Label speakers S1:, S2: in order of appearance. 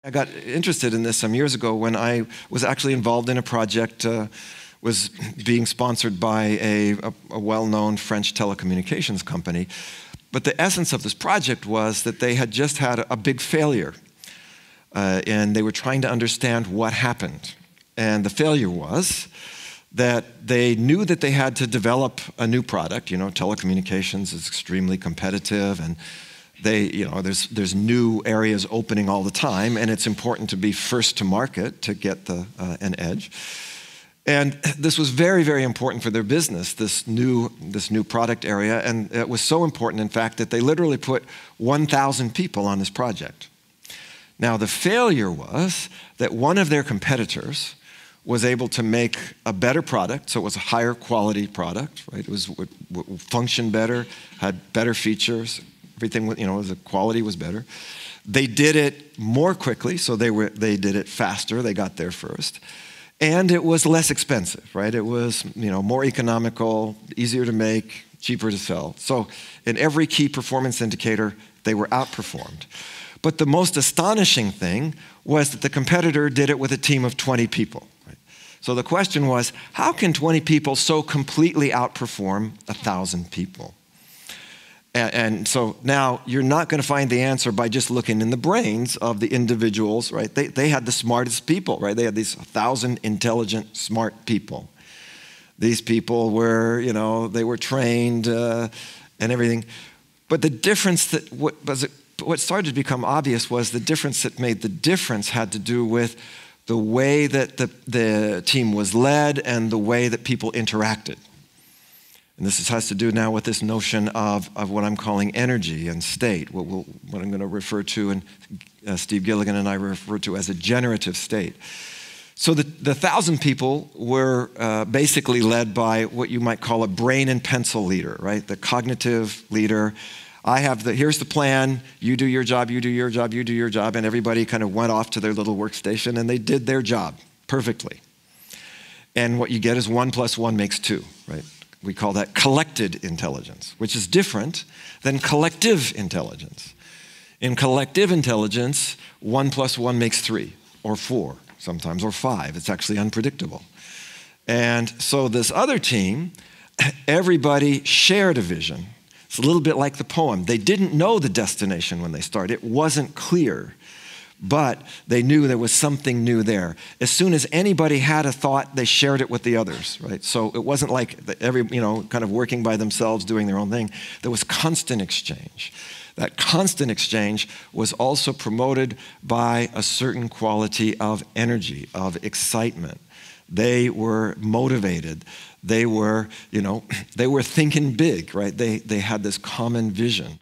S1: I got interested in this some years ago when I was actually involved in a project, was being sponsored by a well-known French telecommunications company. But the essence of this project was that they had just had a big failure, and they were trying to understand what happened. And the failure was that they knew that they had to develop a new product. You know, telecommunications is extremely competitive, and there's new areas opening all the time, and it's important to be first to market to get an edge. And this was very, very important for their business, this new product area, and it was so important, in fact, that they literally put 1,000 people on this project. Now, the failure was that one of their competitors was able to make a better product, so it was a higher quality product, right? It functioned better, had better features. Everything, the quality was better. They did it more quickly, so they did it faster. They got there first. And it was less expensive, right? It was, more economical, easier to make, cheaper to sell. So in every key performance indicator, they were outperformed. But the most astonishing thing was that the competitor did it with a team of 20 people. Right? So the question was, how can 20 people so completely outperform 1,000 people? And so now you're not going to find the answer by just looking in the brains of the individuals, right? They had the smartest people, right? They had these 1,000 intelligent, smart people. These people were, they were trained and everything. But the difference what started to become obvious was the difference that made the difference had to do with the way that the team was led and the way that people interacted. And this has to do now with this notion of what I'm calling energy and state, what I'm going to refer to, and Steve Gilligan and I refer to as a generative state. So the 1,000 people were basically led by what you might call a brain and pencil leader, right? The cognitive leader. Here's the plan, you do your job, you do your job, you do your job, and everybody kind of went off to their little workstation and they did their job perfectly. And what you get is 1 + 1 makes 2, right? We call that collected intelligence, which is different than collective intelligence. In collective intelligence, 1 + 1 makes 3, or 4, sometimes, or 5. It's actually unpredictable. And so this other team, everybody shared a vision. It's a little bit like the poem. They didn't know the destination when they started. It wasn't clear. But they knew there was something new there. As soon as anybody had a thought, they shared it with the others, right? So it wasn't like kind of working by themselves, doing their own thing. There was constant exchange. That constant exchange was also promoted by a certain quality of energy, of excitement. They were motivated. They were, they were thinking big, right? They had this common vision.